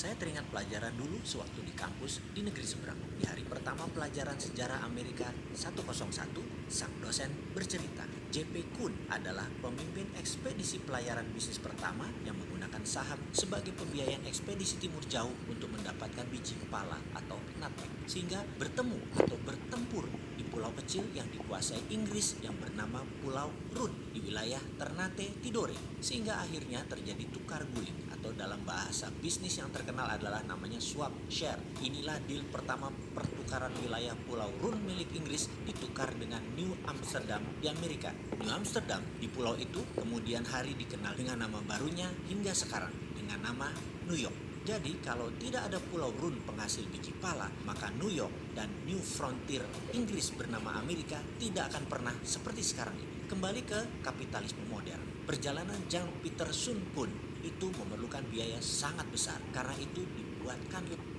Saya teringat pelajaran dulu sewaktu di kampus di negeri seberang. Di hari pertama pelajaran sejarah Amerika 101, sang dosen bercerita, J.P. Kuhn adalah pemimpin ekspedisi pelayaran bisnis pertama yang menggunakan saham sebagai pembiayaan ekspedisi timur jauh untuk mendapatkan biji kepala atau nutmeg. Sehingga bertemu atau bertempur di pulau kecil yang dikuasai Inggris yang bernama Pulau Run di wilayah Ternate Tidore. Sehingga akhirnya terjadi tukar guling atau dalam bahasa bisnis yang terkenal adalah namanya swap share. Inilah deal pertama pertukaran wilayah Pulau Run milik Inggris ditukar dengan New Amsterdam di Amerika. New Amsterdam di pulau itu kemudian hari dikenal dengan nama barunya hingga sekarang dengan nama New York. Jadi kalau tidak ada Pulau Run penghasil biji pala, maka New York dan New Frontier Inggris bernama Amerika tidak akan pernah seperti sekarang ini. Kembali ke kapitalisme modern. Perjalanan Jan Peter Sun Kuhn itu memerlukan biaya sangat besar. Karena itu dibuatkanlah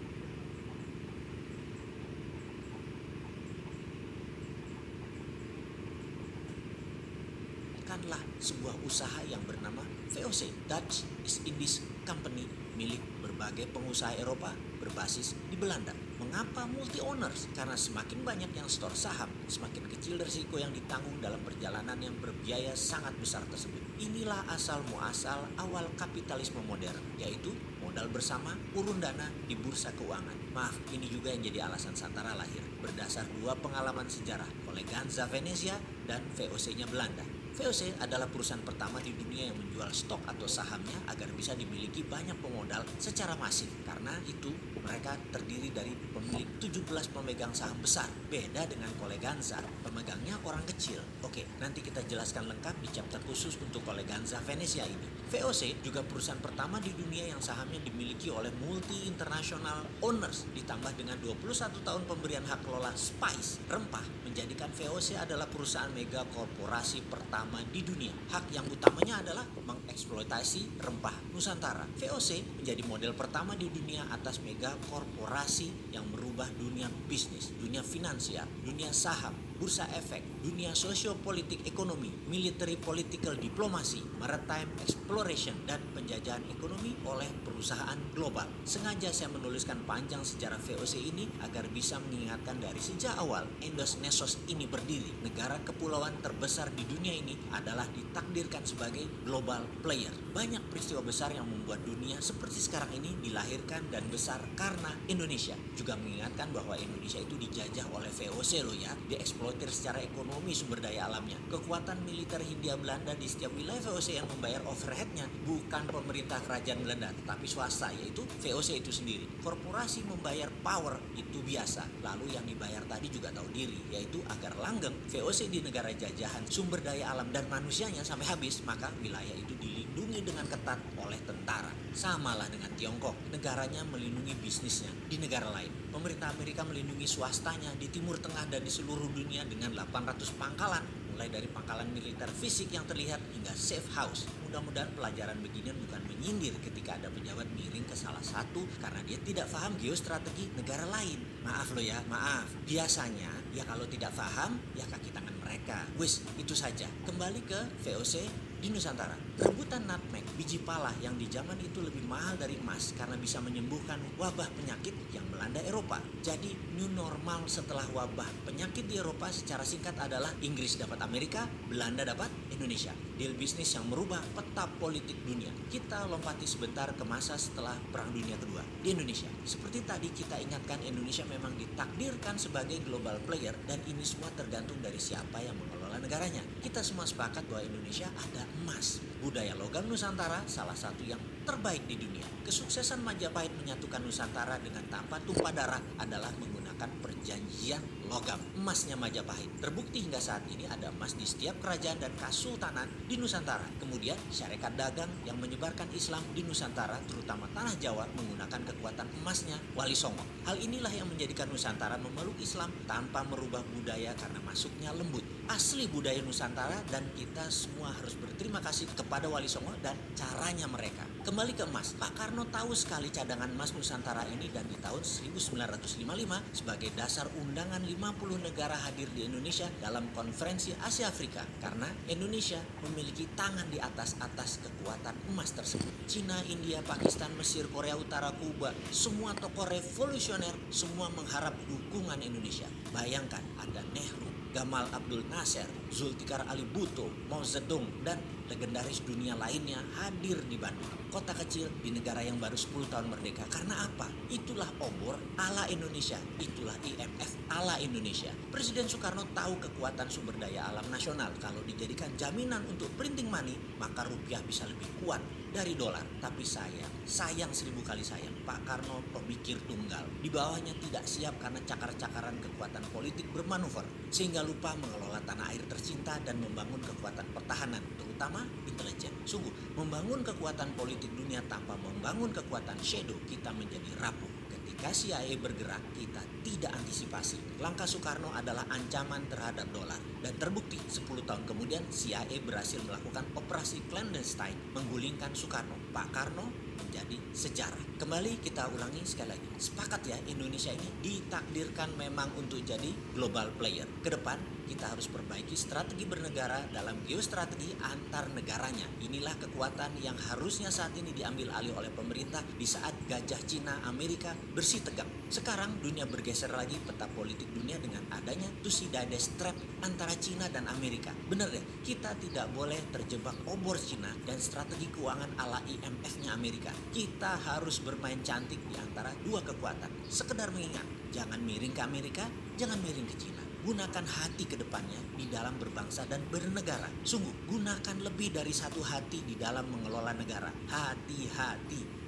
sebuah usaha yang bernama VOC, Dutch East Indies Company, milik berbagai pengusaha Eropa berbasis di Belanda. Mengapa multi owners? Karena semakin banyak yang store saham, semakin kecil risiko yang ditanggung dalam perjalanan yang berbiaya sangat besar tersebut. Inilah asal muasal awal kapitalisme modern, yaitu modal bersama, urun dana di bursa keuangan. Maaf, ini juga yang jadi alasan Santara lahir, berdasar dua pengalaman sejarah, Colleganza Venezia dan VOC-nya Belanda. VOC adalah perusahaan pertama di dunia yang menjual stok atau sahamnya agar bisa dimiliki banyak pemodal secara masif. Karena itu mereka terdiri dari pemilik 17 pemegang saham besar. Beda dengan Colleganza, pemegangnya orang kecil. Oke, nanti kita jelaskan lengkap di chapter khusus untuk Colleganza Venezia ini. VOC juga perusahaan pertama di dunia yang sahamnya dimiliki oleh multi international owners, ditambah dengan 21 tahun pemberian hak kelola spice, rempah, menjadikan VOC adalah perusahaan mega korporasi pertama di dunia. Hak yang utamanya adalah mengeksploitasi rempah Nusantara. VOC menjadi model pertama di dunia atas mega korporasi yang merubah dunia bisnis, dunia finansial, dunia saham, bursa efek, dunia sosiopolitik ekonomi, military political diplomasi, maritime exploration, dan penjajahan ekonomi oleh perusahaan global. Sengaja saya menuliskan panjang sejarah VOC ini agar bisa mengingatkan dari sejak awal Indos Nesos ini berdiri. Negara kepulauan terbesar di dunia ini adalah ditakdirkan sebagai global player. Banyak peristiwa besar yang membuat dunia seperti sekarang ini dilahirkan dan besar karena Indonesia. Juga mengingatkan bahwa Indonesia itu dijajah oleh VOC loh ya, dieksploitir secara ekonomi sumber daya alamnya. Kekuatan militer Hindia Belanda di setiap wilayah VOC yang membayar overheadnya bukan pemerintah kerajaan Belanda, tetapi swasta, yaitu VOC itu sendiri. Korporasi membayar power itu biasa, lalu yang dibayar tadi juga tahu diri, yaitu agar langgeng VOC di negara jajahan sumber daya alam dan manusianya sampai habis, maka wilayah itu dilindungi dengan ketat oleh tentara. Samalah dengan Tiongkok, negaranya melindungi bisnisnya di negara lain. Pemerintah Amerika melindungi swastanya di Timur Tengah dan di seluruh dunia dengan 800 pangkalan, mulai dari pangkalan militer fisik yang terlihat hingga safe house. Mudah-mudahan pelajaran beginian bukan menyindir ketika ada pejabat miring ke salah satu karena dia tidak paham geostrategi negara lain. Maaf loh ya, maaf. Biasanya ya kalau tidak paham ya kaki tangan mereka. Wis, itu saja. Kembali ke VOC di Nusantara. Rebutan nutmeg, biji pala yang di zaman itu lebih mahal dari emas karena bisa menyembuhkan wabah penyakit yang melanda Eropa. Jadi new normal setelah wabah penyakit di Eropa secara singkat adalah Inggris dapat Amerika, Belanda dapat Indonesia. Deal bisnis yang merubah peta politik dunia. Kita lompati sebentar ke masa setelah Perang Dunia Kedua di Indonesia. Seperti tadi kita ingatkan, Indonesia memang ditakdirkan sebagai global player dan ini semua tergantung dari siapa yang mengelola negaranya. Kita semua sepakat bahwa Indonesia ada emas. Budaya logam Nusantara salah satu yang terbaik di dunia. Kesuksesan Majapahit menyatukan Nusantara dengan tanpa tumpah darah adalah menggunakan perjanjian logam. Emasnya Majapahit terbukti hingga saat ini ada emas di setiap kerajaan dan kasultanan di Nusantara. Kemudian syarikat dagang yang menyebarkan Islam di Nusantara, terutama tanah Jawa, menggunakan kekuatan emasnya Wali Songo. Hal inilah yang menjadikan Nusantara memeluk Islam tanpa merubah budaya karena masuknya lembut. asli budaya Nusantara, dan kita semua harus berterima kasih kepada Wali Songo dan caranya mereka. Kembali ke emas, Pak Karno tahu sekali cadangan emas Nusantara ini, dan di tahun 1955 sebagai dasar undangan 50 negara hadir di Indonesia dalam konferensi Asia Afrika, karena Indonesia memiliki tangan di atas kekuatan emas tersebut. Cina, India, Pakistan, Mesir, Korea Utara, Kuba, semua tokoh revolusioner semua mengharap dukungan Indonesia. Bayangkan ada Nehru, Gamal Abdul Nasser, Zulfikar Ali Bhutto, Mao Zedong, dan legendaris dunia lainnya hadir di Bandung, kota kecil di negara yang baru 10 tahun merdeka. Karena apa? Itulah obor ala Indonesia, itulah IMF ala Indonesia. Presiden Soekarno tahu kekuatan sumber daya alam nasional. Kalau dijadikan jaminan untuk printing money, maka rupiah bisa lebih kuat dari dolar. Tapi sayang 1000 kali sayang, Pak Karno pemikir tunggal. Di bawahnya tidak siap karena cakar-cakaran kekuatan politik bermanuver, sehingga lupa mengelola tanah air tercinta dan membangun kekuatan pertahanan, terutama intelijen. Sungguh, membangun kekuatan politik dunia tanpa membangun kekuatan shadow, kita menjadi rapuh. Ketika CIA bergerak, kita tidak antisipasi. Langkah Soekarno adalah ancaman terhadap dolar. Dan terbukti 10 tahun kemudian CIA berhasil melakukan operasi clandestine menggulingkan Soekarno. Pak Karno menjadi sejarah. Kembali kita ulangi sekali lagi. Sepakat ya, Indonesia ini ditakdirkan memang untuk jadi global player. Kedepan kita harus perbaiki strategi bernegara dalam geostrategi antar negaranya. Inilah kekuatan yang harusnya saat ini diambil alih oleh pemerintah di saat gajah Cina Amerika bersih tegak. Sekarang dunia bergeser lagi peta politik dunia dengan adanya Thucydides trap antara Cina dan Amerika. Benar deh, kita tidak boleh terjebak obor Cina dan strategi keuangan ala IMF-nya Amerika. Kita harus bermain cantik di antara dua kekuatan. Sekedar mengingat, jangan miring ke Amerika, jangan miring ke Cina. Gunakan hati ke depannya di dalam berbangsa dan bernegara. Sungguh, gunakan lebih dari satu hati di dalam mengelola negara. Hati-hati.